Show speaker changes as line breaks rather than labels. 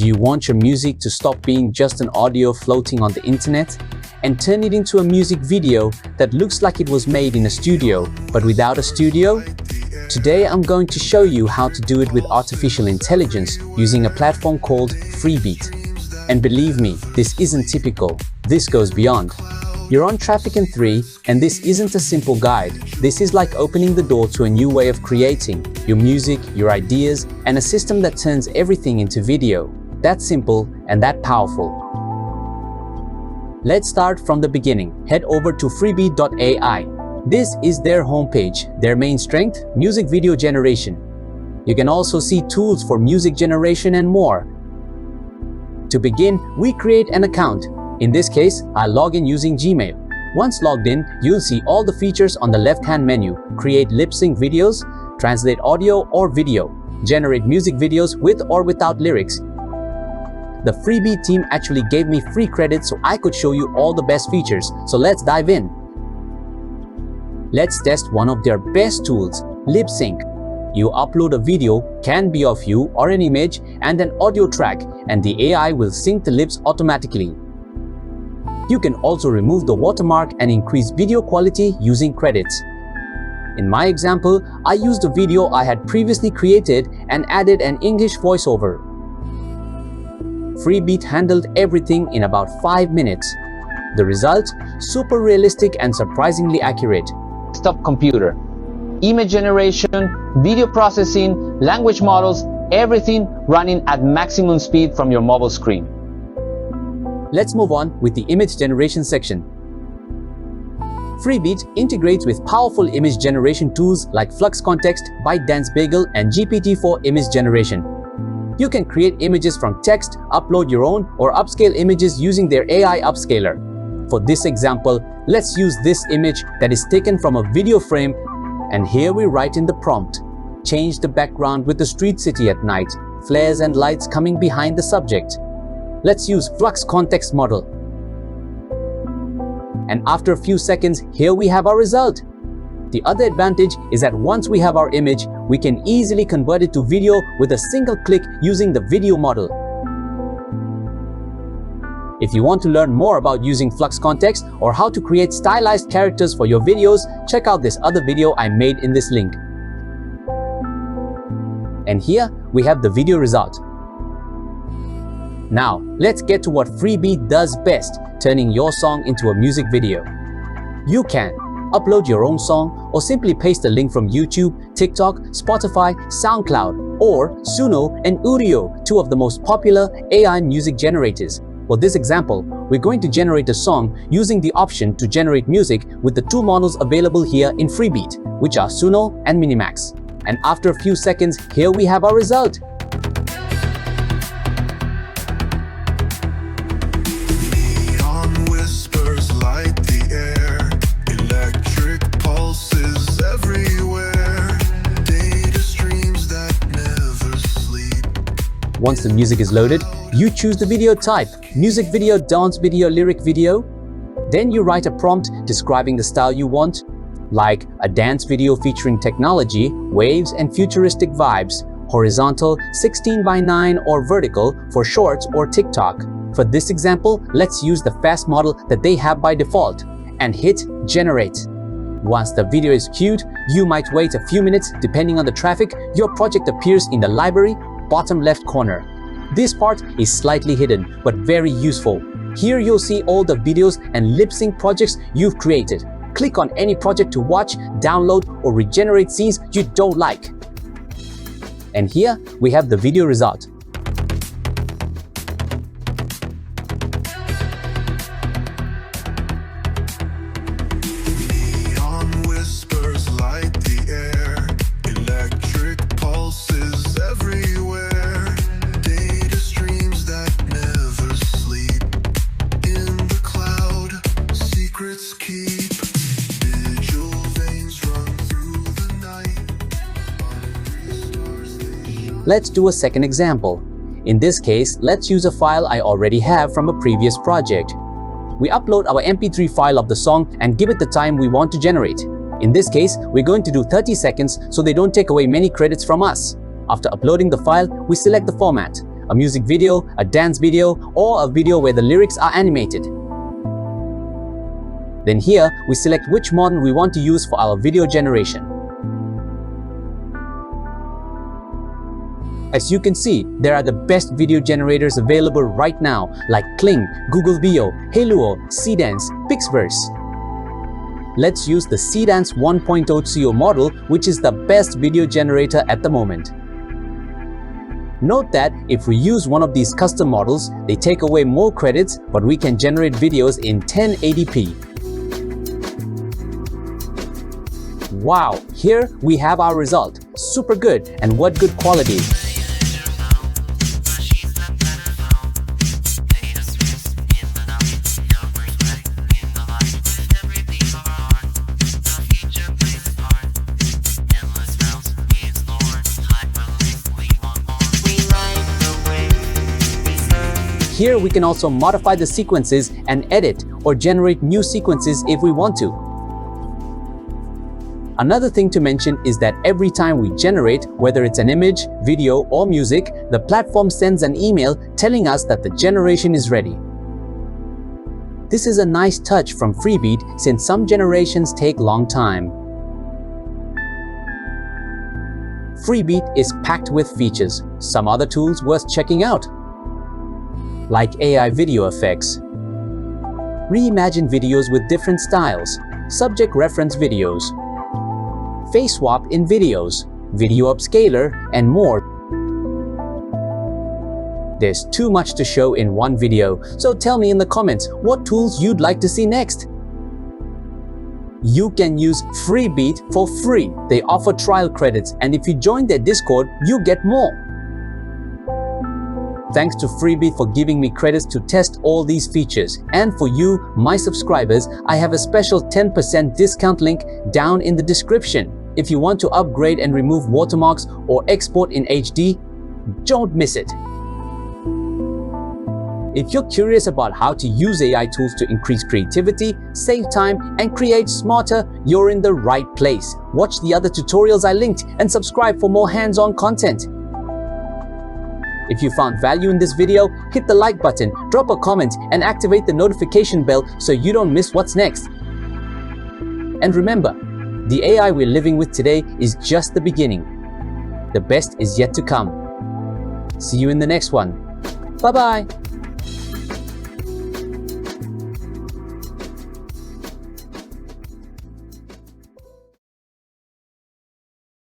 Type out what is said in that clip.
Do you want your music to stop being just an audio floating on the internet and turn it into a music video that looks like it was made in a studio, but without a studio? Today I'm going to show you how to do it with artificial intelligence using a platform called Freebeat. And believe me, this isn't typical. This goes beyond. You're on Traffic in 3, and this isn't a simple guide. This is like opening the door to a new way of creating your music, your ideas, and a system that turns everything into video. That's simple and that powerful. Let's start from the beginning. Head over to freebeat.ai. This is their homepage. Their main strength, music video generation. You can also see tools for music generation and more. To begin, we create an account. In this case, I'll log in using Gmail. Once logged in, you'll see all the features on the left-hand menu. Create lip-sync videos, translate audio or video, generate music videos with or without lyrics. The Freebeat team actually gave me free credit so I could show you all the best features. So let's dive in. Let's test one of their best tools, lip sync. You upload a video, can be of you or an image, and an audio track, and the AI will sync the lips automatically. You can also remove the watermark and increase video quality using credits. In my example, I used a video I had previously created and added an English voiceover. Freebeat handled everything in about 5 minutes. The result? Super realistic and surprisingly accurate.
Desktop computer, image generation, video processing, language models, everything running at maximum speed from your mobile screen.
Let's move on with the image generation section. Freebeat integrates with powerful image generation tools like Flux Context, ByteDance Bagel, and GPT-4 image generation. You can create images from text, upload your own, or upscale images using their AI upscaler. For this example, let's use this image that is taken from a video frame, and here we write in the prompt, change the background with the street city at night, flares and lights coming behind the subject. Let's use Flux Context model. And after a few seconds, here we have our result. The other advantage is that once we have our image, we can easily convert it to video with a single click using the video model. If you want to learn more about using Flux Context or how to create stylized characters for your videos, check out this other video I made in this link. And here we have the video result. Now, let's get to what Freebeat does best, turning your song into a music video. You can upload your own song or simply paste a link from YouTube, TikTok, Spotify, SoundCloud, or Suno and Udio, two of the most popular AI music generators. For this example, we're going to generate a song using the option to generate music with the two models available here in Freebeat, which are Suno and Minimax. And after a few seconds, here we have our result. Once the music is loaded, you choose the video type, music video, dance video, lyric video. Then you write a prompt describing the style you want, like a dance video featuring technology, waves, and futuristic vibes, horizontal, 16:9, or vertical for shorts or TikTok. For this example, let's use the fast model that they have by default and hit generate. Once the video is queued, you might wait a few minutes depending on the traffic. Your project appears in the library, bottom left corner. This part is slightly hidden, but very useful. Here you'll see all the videos and lip sync projects you've created. Click on any project to watch, download, or regenerate scenes you don't like. And here we have the video result. Let's do a second example. In this case, let's use a file I already have from a previous project. We upload our MP3 file of the song and give it the time we want to generate. In this case, we're going to do 30 seconds so they don't take away many credits from us. After uploading the file, we select the format, a music video, a dance video, or a video where the lyrics are animated. Then here, we select which model we want to use for our video generation. As you can see, there are the best video generators available right now, like Kling, Google Veo, Haluo, Seedance, Pixverse. Let's use the Seedance 1.0 CO model, which is the best video generator at the moment. Note that if we use one of these custom models, they take away more credits, but we can generate videos in 1080p. Wow, here we have our result. Super good, and what good quality. Here we can also modify the sequences and edit or generate new sequences if we want to. Another thing to mention is that every time we generate, whether it's an image, video, or music, the platform sends an email telling us that the generation is ready. This is a nice touch from Freebeat since some generations take long time. Freebeat is packed with features, some other tools worth checking out, like AI video effects, reimagine videos with different styles, subject reference videos, face swap in videos, video upscaler, and more. There's too much to show in one video, so tell me in the comments what tools you'd like to see next. You can use Freebeat for free. They offer trial credits, and if you join their Discord, you get more. Thanks to Freebeat for giving me credits to test all these features. And for you, my subscribers, I have a special 10% discount link down in the description. If you want to upgrade and remove watermarks or export in HD, don't miss it. If you're curious about how to use AI tools to increase creativity, save time, and create smarter, you're in the right place. Watch the other tutorials I linked and subscribe for more hands-on content. If you found value in this video, hit the like button, drop a comment, and activate the notification bell so you don't miss what's next. And remember, the AI we're living with today is just the beginning. The best is yet to come. See you in the next one. Bye-bye.